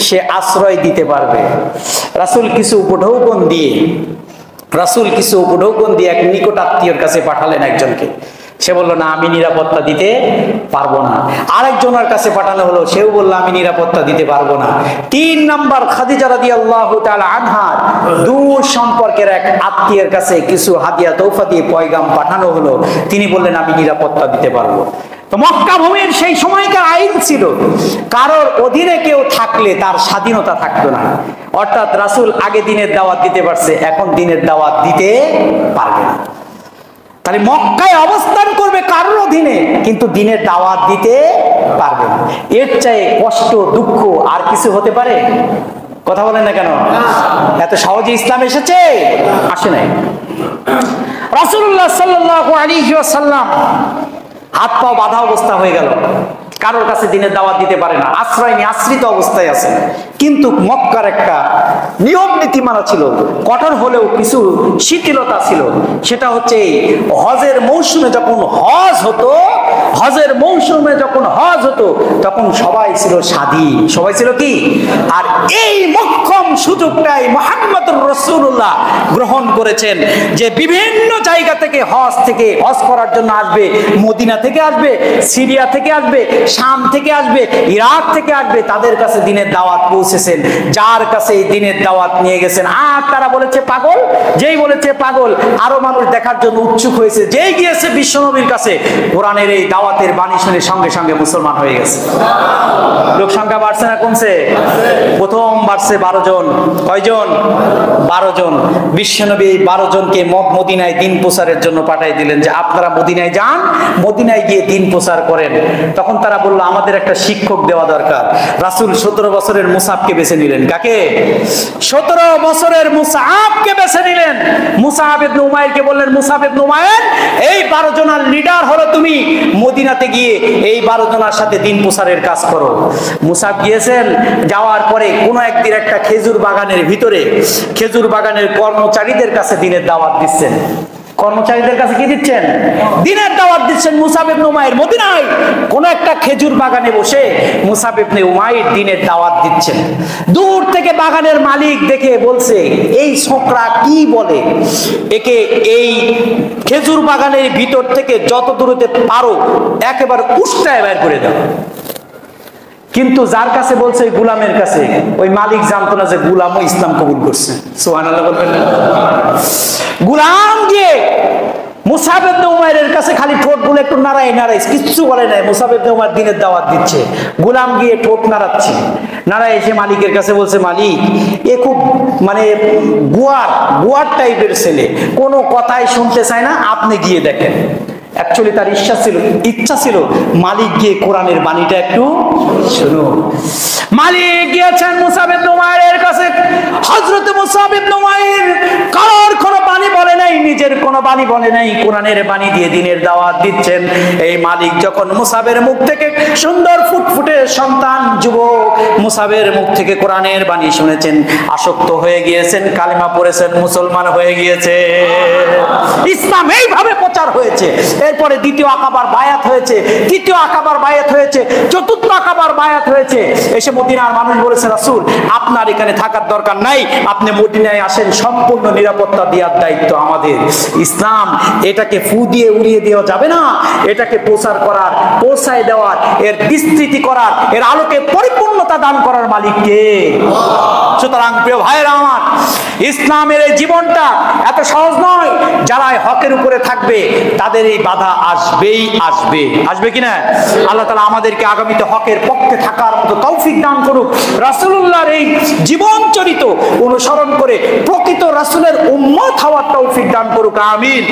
সে আশ্রয় দিতে পারবে। রাসূল কিছু উপঢৌকন দিয়ে এক নিকট আত্মীয়র কাছে পাঠালেন একজনকে। সে বলল, না, আমি নিরাপত্তা দিতে পারবো না। আরেকজনের কাছে পাঠানো হলো, সেও বলল, আমি নিরাপত্তা দিতে পারবো না। 3 নাম্বার খাদিজা রাদিয়াল্লাহু তাআলা আনহার দূর সম্পর্কের এক আত্মীয়ের কাছে কিছু হাদিয়া তৌফা দিয়ে পয়গাম পাঠানো হলো। তিনি বললেন, আমি নিরাপত্তা দিতে পারবো। তো মক্কা ভূমির সেই সময়কার আইন ছিল, কারোর অধীনে কেউ থাকলে তার স্বাধীনতা থাকতো না। অর্থাৎ রাসূল আগে দিনের দাওয়াত দিতে পারছে, এখন দিনের দাওয়াত দিতে পারবে না। তাহলে মক্কায় অবস্থান করবে কারোর অধীনে, কিন্তু দিনের দাওয়াত দিতে পারবে না। এর চেয়ে কষ্ট, দুঃখ আর কিছু হতে পারে? কথা বলেন না কেন? এত সহজে ইসলাম এসেছে? আসে নাই। রাসূলুল্লাহ সাল্লাল্লাহু আলাইহি ওয়াসাল্লাম হাত পা বাঁধা অবস্থা হয়ে গেল, কারোর কাছে দিনের দাওয়াত দিতে পারে না, আশ্রয় নিয়ে আশ্রিত অবস্থায় আছে। কিন্তু মক্কার একটা নিয়ম নীতিমালা ছিল, কঠোর হলেও কিছু শিথিলতা ছিল। সেটা হচ্ছে হজের মৌসুমে যখন হজ হতো তখন সবাই ছিল স্বাধীন, সবাই ছিল কি? আর এই মোক্ষম সুযোগটাই মুহাম্মদুর রাসূলুল্লাহ গ্রহণ করেছেন, যে বিভিন্ন জায়গা থেকে হজ করার জন্য আসবে, মদিনা থেকে আসবে, সিরিয়া থেকে আসবে, শাম থেকে আসবে, ইরাক থেকে আসবে, তাদের কাছে দিনের দাওয়াত পৌঁছেছেন। যার কাছে এই দিনের দাওয়াত নিয়ে গেছেন, আর তারা বলেছে পাগল। যেই বলেছে পাগল, আরো মানুষ দেখার জন্য উৎসুক হয়েছে। যেই গিয়েছে বিশ্বনবীর কাছে, কোরআনের এই দাওয়াতের বাণী শুনে সঙ্গে সঙ্গে মুসলমান হয়ে গেছে। লোক সংখ্যা বাড়ছে না কমছে? প্রথম বাড়ছে 12 জন। কয়জন? 12 জন। বিশ্বনবী 12 জনকে মদিনায় দিন প্রচারের জন্য পাঠিয়ে দিলেন, যে আপনারা মদিনায় যান, মদিনায় গিয়ে দিন প্রচার করেন। তখন তারা বললো, আমাদের একটা শিক্ষক দেওয়া দরকার। রাসূল 17 বছরের মুসাবকে বেছে নিলেন। কাকে? 17 বছরের মুসাবকে বেছে নিলেন। মুসাব ইবনে উমাইরকে বললেন, মুসাব ইবনে উমাইর, এই 12 জনের লিডার হলো তুমি, মদিনাতে গিয়ে এই 12 জনের সাথে দিন প্রচারের কাজ করো। মুসাব গিয়েছেন, যাওয়ার পরে কোন একদিন একটা খেজুর বাগানের ভিতরে খেজুর বাগানের কর্মচারীদের কাছে দিনের দাওয়াত দিচ্ছেন। কর্মচারীদের কাছে কি দিচ্ছেন? দিনের দাওয়াত দিচ্ছেন। মুসাব ইবনে উমাইর মদিনায় কোন একটা খেজুর বাগানে বসে মুসাব ইবনে উমাইর দিনের দাওয়াত দিচ্ছেন। দূর থেকে বাগানের মালিক দেখে বলছে, এই ছোকরা কি বলে, একে এই খেজুর বাগানের ভিতর থেকে যত দূরতে পারো একেবারে উষ্টায় বের করে দাও। কিন্তু যার কাছে বলছে, গোলামের কাছে, ওই মালিক জানতো না যে গোলামও ইসলাম কবুল করছে। সুবহানাল্লাহ বলবেন না? গোলাম গিয়ে মুসাব ইবনে উমাইরের কাছে খালি ঠোঁটগুলো একটু নাড়ায়, কিচ্ছু বলে নাই। মুসাব ইবনে উমাইর দিনের দাওয়াত দিচ্ছে, গোলাম গিয়ে ঠোঁট নাড়াচ্ছে, নাড়ায় এসে মালিকের কাছে বলছে, মালিক, এ খুব গুয়ার টাইপের ছেলে, কোনো কথাই শুনতে চায় না, আপনি গিয়ে দেখেন। অ্যাকচুয়ালি তার ইচ্ছা ছিল মালিক গিয়ে কোরআনের বাণীটা একটু শুনো। মালিক গিয়েছেন মুসাব ইবনে উমাইরের কাছে। হযরত মুসাব ইবনে উমাইর কারোর কোনো বাণী বলে নাই, নিজের কোনো বাণী বলে নাই, কোরআনের বাণী দিয়ে দিনের দাওয়াত দিচ্ছেন। এই মালিক যখন মুসাবের মুখ থেকে, সুন্দর ফুটফুটে সন্তান যুবক মুসাবের মুখ থেকে কোরআনের বাণী শুনেছেন, আসক্ত হয়ে গিয়েছেন, কালিমা পড়েছেন, মুসলমান হয়ে গিয়েছে। ইসলাম এইভাবে প্রচার হয়েছে। এরপরে দ্বিতীয় আকাবার বায়াত হয়েছে, তৃতীয় আকাবার বায়াত হয়েছে, চতুর্থ আকাবার বায়াত হয়েছে। এসে মদিনার মানুষ বলেছে, রাসূল, আপনার এখানে থাকার দরকার নাই, আপনি মদিনায় আসেন, সম্পূর্ণ নিরাপত্তা দেওয়ার দায়িত্ব আমাদের। ইসলাম এটাকে ফু দিয়ে উড়িয়ে দেওয়া যাবে না, এটাকে প্রচার করার, পৌঁছায় দেওয়ার, এর বিস্তৃতি করার, এর আলোকে পরিপূর্ণতা দান করার মালিক কে? সুতরাং প্রিয় ভাইরা আমার, ইসলামের এই জীবনটা এত সহজ নয়। যারা হকের উপরে থাকবে তাদের এই বাধা আসবে কিনা? আল্লাহ তাআলা আমাদেরকে আগামীতে হকের পক্ষে থাকার মতো তৌফিক দান করুক। রাসূলুল্লাহর এই জীবন চরিত অনুসরণ করে প্রকৃত রাসূলের উম্মত হওয়ার তৌফিক দান করুক। আমিন।